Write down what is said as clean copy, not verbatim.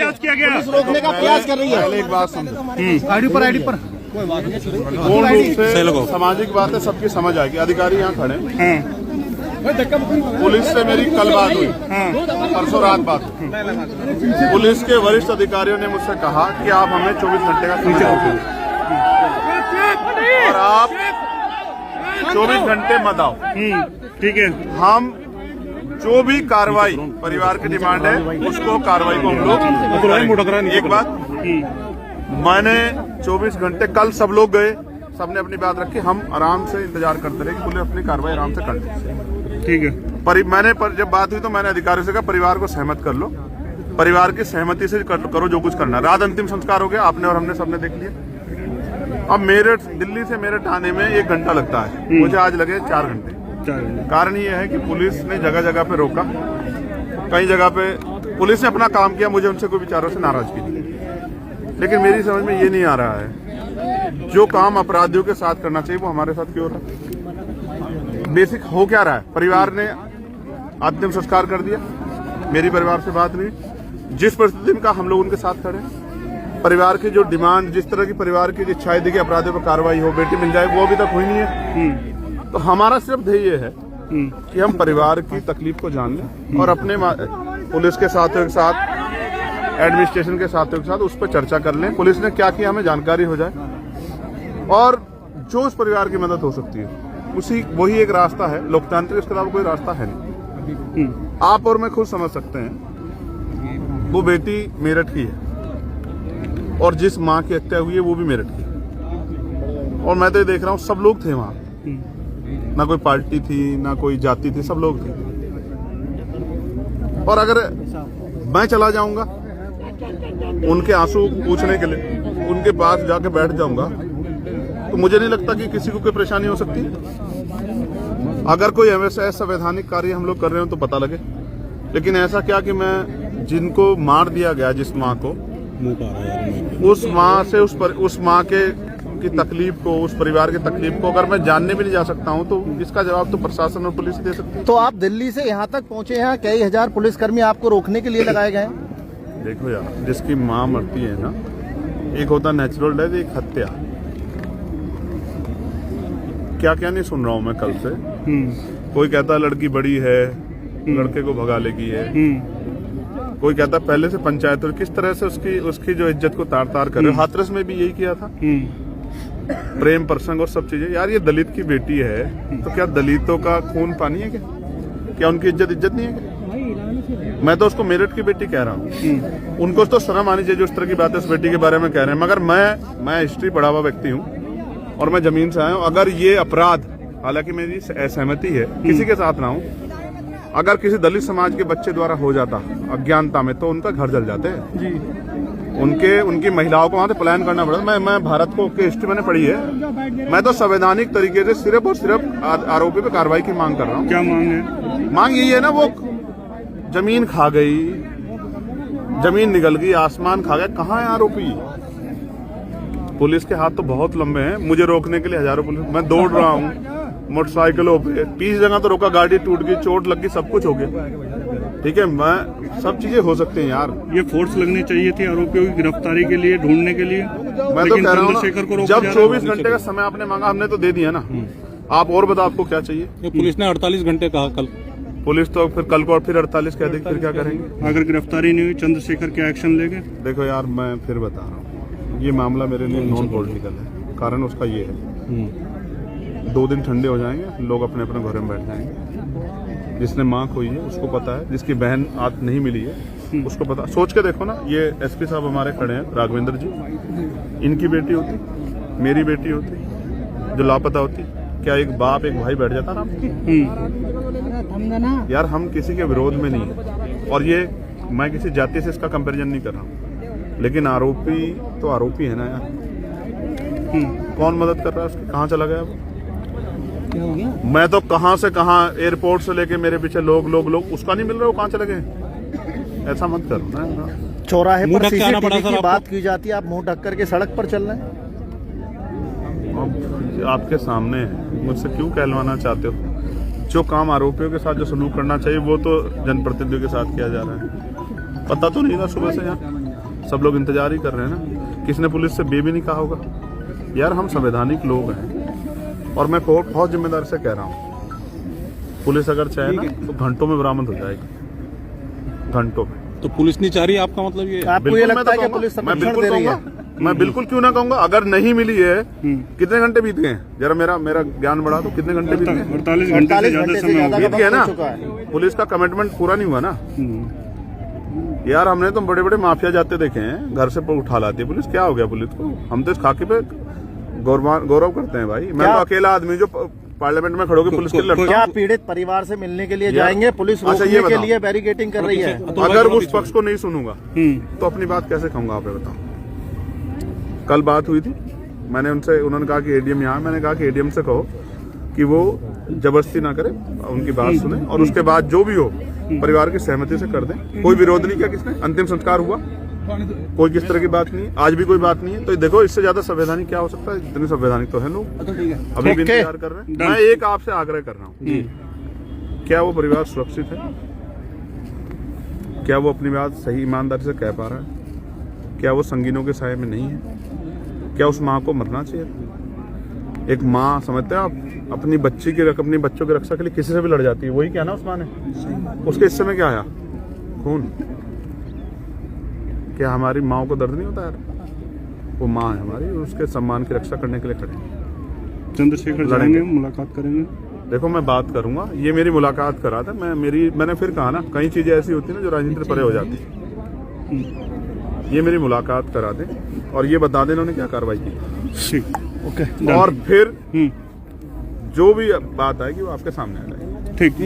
प्रयास किया गया, पुलिस रोकने का प्रयास कर रही है। पहले एक बात समझो, आईडी पर पूर्ण रूप से सामाजिक बातें सबकी समझ आएगी। अधिकारी यहाँ खड़े हैं। पुलिस से मेरी कल बात हुई, परसों रात बात हुई। पुलिस के वरिष्ठ अधिकारियों ने मुझसे कहा कि आप हमें 24 घंटे का समय दीजिए और आप 24 घंटे मत आओ। ठीक है, हम जो भी कार्रवाई परिवार की डिमांड है उसको कार्रवाई को हम लोग, एक बात मैंने 24 घंटे, कल सब लोग गए, सबने अपनी बात रखी, हम आराम से इंतजार करते रहे कि पुलिस अपनी कार्रवाई आराम से कर ले। ठीक है, जब बात हुई तो मैंने अधिकारियों से कहा परिवार को सहमत कर लो, परिवार की सहमति से करो जो कुछ करना। रात अंतिम संस्कार हो गया, आपने और हमने सबने देख लिया। अब मेरठ, दिल्ली से मेरठ आने में 1 घंटा लगता है, मुझे आज लगे 4 घंटे। कारण ये है कि पुलिस ने जगह जगह पे रोका, कई जगह पे पुलिस ने अपना काम किया, मुझे उनसे कोई विचारों से नाराजगी नहीं। लेकिन मेरी समझ में ये नहीं आ रहा है, जो काम अपराधियों के साथ करना चाहिए वो हमारे साथ क्यों हो रहा है? बेसिक हो क्या रहा है? परिवार ने अंतिम संस्कार कर दिया, मेरी परिवार से बात नहीं, जिस परिस्थिति में का हम लोग उनके साथ खड़े हैं। परिवार की जो डिमांड, जिस तरह की परिवार की इच्छाएं थी कि अपराधियों पर कार्रवाई हो, बेटी मिल जाए, वो अभी तक हुई नहीं है। तो हमारा सिर्फ ध्येय ये है कि हम परिवार की तकलीफ को जान लें और अपने पुलिस के साथियों के साथ, एडमिनिस्ट्रेशन के साथियों के साथ उस पर चर्चा कर लें, पुलिस ने क्या किया हमें जानकारी हो जाए, और जो उस परिवार की मदद हो सकती है वही एक रास्ता है लोकतांत्रिक, इसके अलावा कोई रास्ता है नहीं। आप और मैं खुद समझ सकते हैं, वो बेटी मेरठ की है और जिस माँ की हत्या हुई है वो भी मेरठ की है, और मैं तो ये देख रहा हूँ सब लोग थे वहाँ, ना कोई पार्टी थी ना कोई जाति थी, सब लोग थे। और अगर मैं चला जाऊंगा उनके आंसू पूछने के लिए, उनके पास जाके बैठ जाऊंगा, तो मुझे नहीं लगता कि किसी को कोई परेशानी हो सकती। अगर कोई ऐसा संवैधानिक कार्य हम लोग कर रहे हो तो पता लगे, लेकिन ऐसा क्या कि मैं, जिनको मार दिया गया, जिस माँ को, उस माँ से उस माँ की तकलीफ को, उस परिवार की तकलीफ को अगर मैं जानने भी नहीं जा सकता हूँ तो इसका जवाब तो प्रशासन और पुलिस दे सकती है। तो आप दिल्ली से यहाँ तक पहुँचे हैं, कई हजार पुलिसकर्मी आपको रोकने के लिए लगाए गए हैं। देखो यार, जिसकी माँ मरती है ना, एक होता नेचुरल डेथ, एक हत्या। क्या क्या नहीं सुन रहा हूँ मैं कल से। कोई कहता लड़की बड़ी है, लड़के को भगा लेगी है, कोई कहता पहले से पंचायत, और किस तरह से उसकी जो इज्जत को तार तार कर रहे हो। हाथरस में भी यही किया था, प्रेम प्रसंग और सब चीजें। यार ये दलित की बेटी है, तो क्या दलितों का खून पानी है क्या उनकी इज्जत नहीं है क्या? मैं तो उसको मेरठ की बेटी कह रहा हूँ, उनको तो शर्म आनी चाहिए जो इस तरह की बातें उस बेटी के बारे में कह रहे हैं। मगर मैं हिस्ट्री पढ़ा हुआ व्यक्ति हूँ और मैं जमीन से आया हूँ। अगर ये अपराध, हालांकि मेरी असहमति है, किसी के साथ ना हो, अगर किसी दलित समाज के बच्चे द्वारा हो जाता अज्ञानता में, तो उनका घर जल जाते हैं जी। उनकी महिलाओं को वहां से पलायन करना पड़ता। मैं भारत को की हिस्ट्री मैंने पढ़ी है। मैं तो संवैधानिक तरीके से सिर्फ और सिर्फ आरोपी पे कार्रवाई की मांग कर रहा हूँ। क्या मांग है? मांग यही है ना, वो जमीन खा गई, जमीन निगल गई, आसमान खा गया, कहाँ है आरोपी? पुलिस के हाथ तो बहुत लंबे हैं, मुझे रोकने के लिए हजारों पुलिस, मैं दौड़ रहा हूँ मोटरसाइकिलों पे, 30 जगह तो रोका, गाड़ी टूट गई, चोट लग गई, सब कुछ हो गया। ठीक है, मैं सब चीजें हो सकती हैं यार। ये फोर्स लगनी चाहिए थी आरोपियों की गिरफ्तारी के लिए, ढूंढने के लिए। मैं तो कह रहा हूँ, जब 24 घंटे का समय आपने मांगा, हमने तो दे दिया ना। आप और बताओ आपको क्या चाहिए? पुलिस ने 48 घंटे कहा कल। पुलिस तो फिर कल को और फिर 48 कह देगी, फिर क्या करेंगे? अगर गिरफ्तारी नहीं हुई, चंद्रशेखर क्या एक्शन लेंगे? देखो यार, मैं फिर बता रहा हूँ, ये मामला मेरे लिए नॉन पॉलिटिकल है। कारण उसका ये है, 2 दिन ठंडे हो जाएंगे, लोग अपने अपने घरों में बैठ जाएंगे। जिसने माँ खोई है उसको पता है, जिसकी बहन आज नहीं मिली है उसको पता। सोच के देखो ना, ये एसपी साहब हमारे खड़े हैं, राघवेंद्र जी, इनकी बेटी होती, मेरी बेटी होती, जो लापता होती, क्या एक बाप एक भाई बैठ जाता आराम से? यार हम किसी के विरोध में नहीं है, और ये मैं किसी जाति से इसका कंपैरिजन नहीं कर रहा हूँ, लेकिन आरोपी तो आरोपी है ना यार। कौन मदद कर रहा है उसकी? कहाँ चला गया वो? मैं तो कहाँ से कहाँ, एयरपोर्ट से लेके मेरे पीछे लोग उसका नहीं मिल रहा, वो कहाँ चले गए? ऐसा मत करो ना। चौराहे पर सीसीटीवी की बात की जाती है, आप मुंह ढक करके सड़क पर चल रहे हैं। आपके सामने है, मुझसे क्यों कहलवाना चाहते हो? जो काम आरोपियों के साथ जो सलूक करना चाहिए वो तो जनप्रतिनिधियों के साथ किया जा रहा है। पता तो नहीं था सुबह से यहाँ। सब लोग इंतजार ही कर रहे हैं ना। किसने पुलिस से बे भी नहीं कहा होगा? यार हम संवैधानिक लोग हैं और मैं बहुत जिम्मेदारी से कह रहा हूँ, पुलिस अगर चाहे ना तो घंटों में बरामद हो जाएगी, घंटों में। तो पुलिस नहीं चाह रही, आपका मतलब ये है? आपको ये बिल्कुल, लगता है कि मैं पुलिस तो कहूंगा, संरक्षण दे रही है? मैं बिल्कुल क्यों ना कहूंगा। अगर नहीं मिली है, कितने घंटे बीत गए? जरा मेरा ज्ञान बढ़ा दो, कितने घंटे बीत गए? 48 घंटे से ज्यादा समय हो गया। बीत गया ना। हो चुका है। पुलिस का कमिटमेंट पूरा नहीं हुआ ना यार। हमने तो बड़े बड़े माफिया जाते देखे हैं, घर से उठा लाती है पुलिस। क्या हो गया पुलिस को? हम तो इस खाकी पे गौरव करते हैं भाई। मैं तो अकेला आदमी जो पार्लियामेंट में खड़े होकर पुलिस के लिए लड़ता क्या हूं। पीड़ित परिवार से मिलने के लिए जाएंगे? पुलिस अच्छा, रोकने ये के बताओ। लिए बैरिकेडिंग कर रही है। अगर उस पक्ष को नहीं सुनूंगा तो अपनी बात कैसे कहूंगा? आप बताओ। कल बात हुई थी, मैंने उनसे, उन्होंने कहा कि एडीएम यहाँ। मैंने कहा कि एडीएम से कहो कि वो जबरदस्ती ना करे, उनकी बात सुने और उसके बाद जो भी हो परिवार की सहमति से कर दें। कोई विरोध नहीं किया किसने, अंतिम संस्कार हुआ, कोई किस तरह की बात नहीं है, आज भी कोई बात नहीं है। तो देखो इससे ज्यादा संवैधानिक क्या हो सकता है? इतने संवैधानिक तो है लोग, अभी भी इंतजार कर रहे हैं। मैं एक आपसे आग्रह कर रहा हूँ, क्या वो परिवार सुरक्षित है? क्या वो अपनी बात सही ईमानदारी से कह पा रहा है? क्या वो संगीनों के साये में नहीं है? क्या उस माँ को मरना चाहिए? एक माँ, समझते हैं आप, अपनी बच्चों की रक्षा के लिए किसी से भी लड़ जाती है। वही क्या ना उस माँ ने, उसके हिस्से में क्या आया? खून। क्या हमारी माँ को दर्द नहीं होता यार? वो माँ है हमारी, उसके सम्मान की रक्षा करने के लिए खड़े हैं। चंद्रशेखर जाएंगे, मुलाकात करेंगे। देखो मैं बात करूंगा, ये मेरी मुलाकात करा था। मैंने फिर कहा ना, कई चीजें ऐसी होती है ना जो राजनीति से परे हो जाती है। ये मेरी मुलाकात करा दें और ये बता दें इन्होंने क्या कार्रवाई की। ठीक, ओके। और फिर जो भी बात आएगी वो आपके सामने आ जाएगी। ठीक।